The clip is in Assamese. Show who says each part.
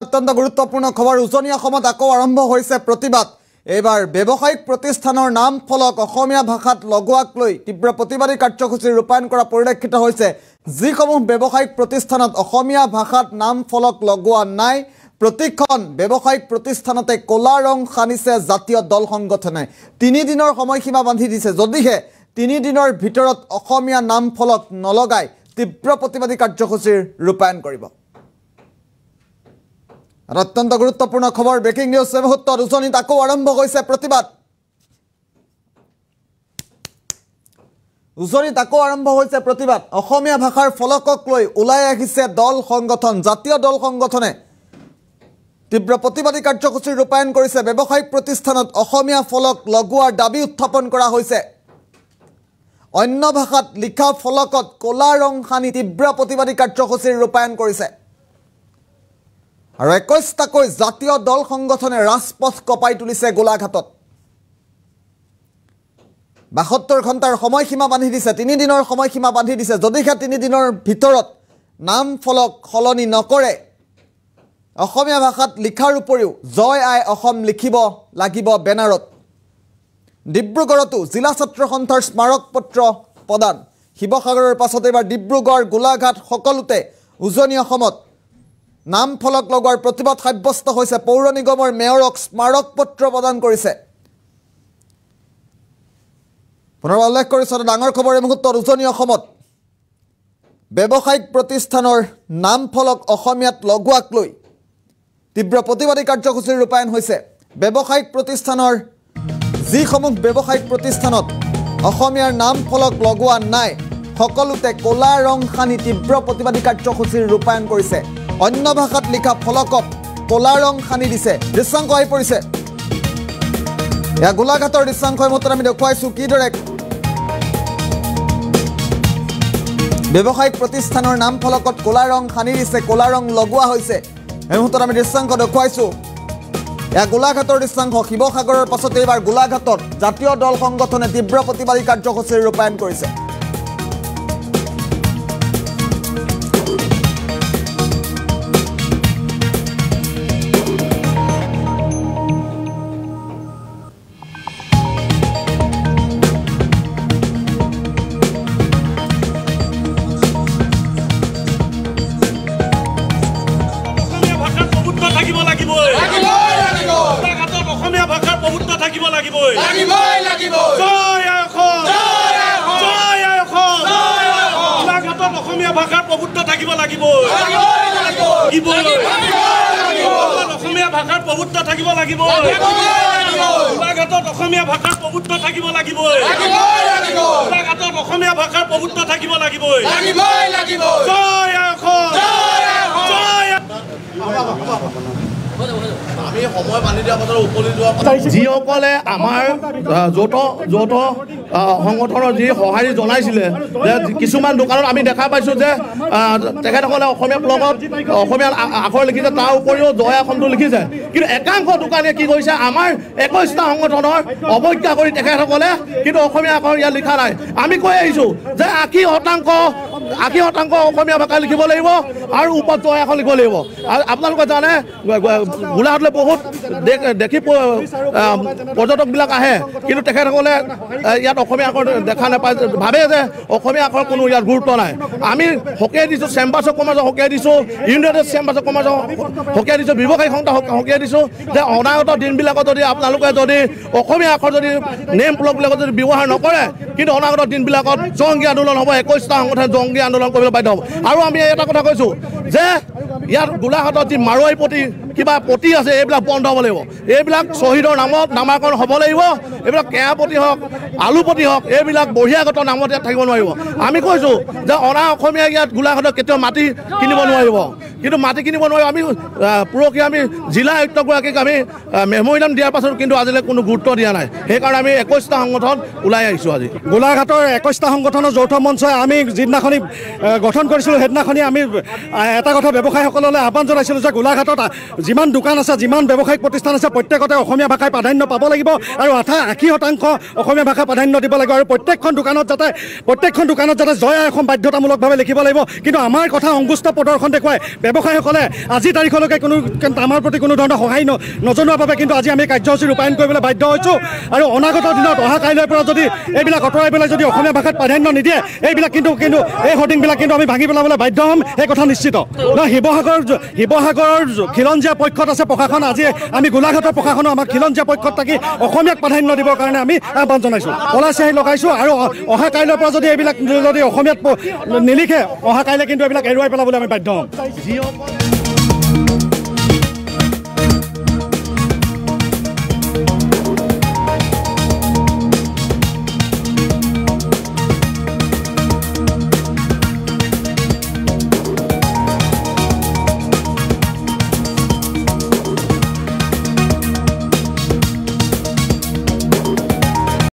Speaker 1: অত্যন্ত গুৰুত্বপূৰ্ণ খবৰ উজনি অসমত আকৌ আৰম্ভ হৈছে প্ৰতিবাদ এবাৰ ব্যৱসায়িক প্ৰতিষ্ঠানৰ নাম ফলক অসমীয়া ভাষাত লগোৱাক লৈ তীব্ৰ প্ৰতিবাদী কাৰ্যসূচী ৰূপায়ণ কৰা পৰিলক্ষিত হৈছে যিসমূহ ব্যৱসায়িক প্ৰতিষ্ঠানত অসমীয়া ভাষাত নাম ফলক লগোৱা নাই প্ৰতিখন ব্যৱসায়িক প্ৰতিষ্ঠানতে ক'লা ৰং সানিছে জাতীয় দল সংগঠনে 3 দিনৰ সময়সীমা বান্ধি দিছে যদিহে 3 দিনৰ ভিতৰত অসমীয়া নাম ফলক নলগাই তীব্ৰ প্ৰতিবাদী কাৰ্যসূচীৰ ৰূপায়ণ কৰিব অত্যন্ত গুৰুত্বপূৰ্ণ খবৰ ব্ৰেকিং নিউজ মুহূৰ্তত উজনিত আকৌ আৰম্ভ হৈছে প্ৰতিবাদ অসমীয়া ভাষাৰ ফলকক লৈ ওলাই আহিছে দল সংগঠন জাতীয় দল সংগঠনে তীব্ৰ প্ৰতিবাদী কাৰ্যসূচী ৰূপায়ণ কৰিছে ব্যৱসায়িক প্ৰতিষ্ঠানত অসমীয়া ফলক লগোৱাৰ দাবী উত্থাপন কৰা হৈছে অন্য ভাষাত লিখা ফলকত ক'লা ৰং সানি তীব্ৰ প্ৰতিবাদী কাৰ্যসূচী ৰূপায়ণ কৰিছে আৰু 21টাকৈ জাতীয় দল সংগঠনে ৰাজপথ কপাই তুলিছে গোলাঘাটত 72 ঘণ্টাৰ সময়সীমা বান্ধি দিছে 3 দিনৰ সময়সীমা বান্ধি দিছে যদিহে 3 দিনৰ ভিতৰত নাম ফলক সলনি নকৰে অসমীয়া ভাষাত লিখাৰ উপৰিও জয় আই অসম লিখিব লাগিব বেনাৰত ডিব্ৰুগড়তো জিলা ছাত্ৰ সন্থাৰ স্মাৰক পত্ৰ প্ৰদান শিৱসাগৰৰ পাছত এবাৰ ডিব্ৰুগড় গোলাঘাট সকলোতে উজনি অসমত নাম ফলক লগোৱাৰ প্ৰতিবাদ সাব্যস্ত হৈছে পৌৰ নিগমৰ মেয়ৰক স্মাৰক পত্ৰ প্ৰদান কৰিছে পুনৰ উল্লেখ কৰিছে ডাঙৰ খবৰ এই মুহূৰ্তত উজনি অসমত ব্যৱসায়িক প্ৰতিষ্ঠানৰ নাম ফলক অসমীয়াত লগোৱাক লৈ তীব্ৰ প্ৰতিবাদী কাৰ্যসূচী ৰূপায়ণ হৈছে ব্যৱসায়িক প্ৰতিষ্ঠানৰ যিসমূহ ব্যৱসায়িক প্ৰতিষ্ঠানত অসমীয়াৰ নাম ফলক লগোৱা নাই সকলোতে ক'লা ৰং সানি তীব্ৰ প্ৰতিবাদী কাৰ্যসূচী ৰূপায়ণ কৰিছে অন্য ভাষাত লিখা ফলকক ক'লা ৰং সানি দিছে দৃশ্যাংশ আহি পৰিছে গোলাঘাটৰ দৃশ্যাংশ মতে আমি দেখুৱাইছোঁ কিদৰে ব্যৱসায়িক প্ৰতিষ্ঠানৰ নাম ফলকত ক'লা ৰং সানি দিছে ক'লা ৰং লগোৱা হৈছে এই মুহূৰ্তত আমি দৃশ্যাংশ দেখুৱাইছোঁ গোলাঘাটৰ দৃশ্যাংশ শিৱসাগৰৰ পাছতে এইবাৰ গোলাঘাটত জাতীয় দল সংগঠনে তীব্ৰ প্ৰতিবাদী কাৰ্যসূচী ৰূপায়ণ কৰিছে
Speaker 2: অসমীয়া ভাষাৰ প্ৰভুত্ব থাকিব লাগিব অসমীয়া ভাষাৰ প্ৰভুত্ব থাকিব লাগিব গোলাঘাটত অসমীয়া ভাষাৰ প্ৰভুত্ব থাকিব লাগিব গোলাঘাটত অসমীয়া ভাষাৰ প্ৰভুত্ব থাকিব লাগিব জয় অসম আমি সময় বান্ধি দিয়া পাছত উপলি যোৱা যিসকলে আমাৰ য'ত সংগঠনৰ যি সঁহাৰি জনাইছিলে যে কিছুমান দোকানত আমি দেখা পাইছোঁ যে তেখেতসকলে অসমীয়া ব্লগত অসমীয়া আখৰ লিখিছে তাৰ উপৰিও জয় অসমটো লিখিছে কিন্তু একাংশ দোকানীয়ে কি কৰিছে আমাৰ 21টা সংগঠনৰ অৱজ্ঞা কৰি তেখেতসকলে কিন্তু অসমীয়া আখৰ ইয়াত লিখা নাই আমি কৈ আহিছোঁ যে 80% অসমীয়া ভাষা লিখিব লাগিব আৰু ওপৰত জয় আখৰ লিখিব লাগিব আৰু আপোনালোকে জানে গোলাঘাটলৈ বহুত দেখি পৰ্যটকবিলাক আহে কিন্তু তেখেতসকলে ইয়াত অসমীয়া আখৰ দেখা নাপায় ভাবে যে অসমীয়া আখৰ কোনো ইয়াত গুৰুত্ব নাই আমি সকীয়াই দিছোঁ চেম্বাৰ্ছ অফ কমাৰ্চক সকীয়াই দিছোঁ ইউনাইটেড চেম্বাৰ্ছ অফ কমাৰ্চক সকীয়াই দিছোঁ ব্যৱসায়িক সংস্থা সকীয়াই দিছোঁ যে অনাগত দিনবিলাকত যদি আপোনালোকে যদি অসমীয়া আখৰ যদি নেম প্লগবিলাকত যদি ব্যৱহাৰ নকৰে কিন্তু অনাগত দিনবিলাকত জংগী আন্দোলন হ'ব 21টা সংগঠনে জংগী আন্দোলন কৰিবলৈ বাধ্য হ'ব আৰু আমি এটা কথা কৈছোঁ যে ইয়াত গোলাঘাটত যি মাৰোৱাৰী প্ৰতি কিবা প্ৰতি আছে এইবিলাক বন্ধ হ'ব লাগিব এইবিলাক শ্বহীদৰ নামত নামাকৰণ হ'ব লাগিব এইবিলাক কেৰাপতি হওক আলুপতি হওক এইবিলাক বহিৰাগত নামত ইয়াত থাকিব নোৱাৰিব আমি কৈছোঁ যে অনা অসমীয়া ইয়াত গোলাঘাটত কেতিয়াও মাটি কিনিব নোৱাৰিব কিন্তু মাটি কিনিব নোৱাৰিব আমি পৰহি আমি জিলা আয়ুক্তগৰাকীক আমি মেমৰিয়াম দিয়াৰ পাছত কিন্তু আজিলৈ কোনো গুৰুত্ব দিয়া নাই সেইকাৰণে আমি 21টা সংগঠন ওলাই আহিছোঁ আজি
Speaker 3: গোলাঘাটৰ 21টা সংগঠনৰ যৌথ মঞ্চই আমি যিদিনাখনি গঠন কৰিছিলোঁ সেইদিনাখনি আমি এটা কথা ব্যৱসায়ীসকললৈ আহ্বান জনাইছিলোঁ যে গোলাঘাটত যিমান দোকান আছে যিমান ব্যৱসায়িক প্ৰতিষ্ঠান আছে প্ৰত্যেকতে অসমীয়া ভাষাই প্ৰাধান্য পাব লাগিব আৰু 80% অসমীয়া ভাষা প্ৰাধান্য দিব লাগিব আৰু প্ৰত্যেকখন দোকানত যাতে জয় আই অসম বাধ্যতামূলকভাৱে লিখিব লাগিব কিন্তু আমাৰ কথা অংগুষ্ঠ প্ৰদৰ্শন দেখুৱাই ব্যৱসায়ীসকলে আজি তাৰিখলৈকে আমাৰ প্ৰতি কোনো ধৰণৰ সহায় নজনোৱাৰ বাবে কিন্তু আজি আমি কাৰ্যসূচী ৰূপায়ণ কৰিবলৈ বাধ্য হৈছোঁ আৰু অনাগত দিনত অহা কাইলৈৰ পৰা যদি এইবিলাক আঁতৰাই পেলাই যদি অসমীয়া ভাষাত প্ৰাধান্য নিদিয়ে এইবিলাক কিন্তু এই হোৰ্ডিংবিলাক কিন্তু আমি ভাঙি পেলাবলৈ বাধ্য হ'ম এই কথা নিশ্চিত শিৱসাগৰৰ খিলঞ্জীয়া পক্ষত আছে প্ৰশাসন আজি আমি গোলাঘাটৰ প্ৰশাসনো আমাক খিলঞ্জীয়া পক্ষত থাকি অসমীয়াক প্ৰাধান্য দিবৰ কাৰণে আমি আহ্বান জনাইছোঁ পলা চিয়াহী লগাইছোঁ আৰু অহা কাইলৈৰ পৰা যদি এইবিলাক যদি অসমীয়াত নিলিখে অহা কাইলৈ কিন্তু এইবিলাক এৰুৱাই পেলাবলৈ আমি বাধ্য হ'ম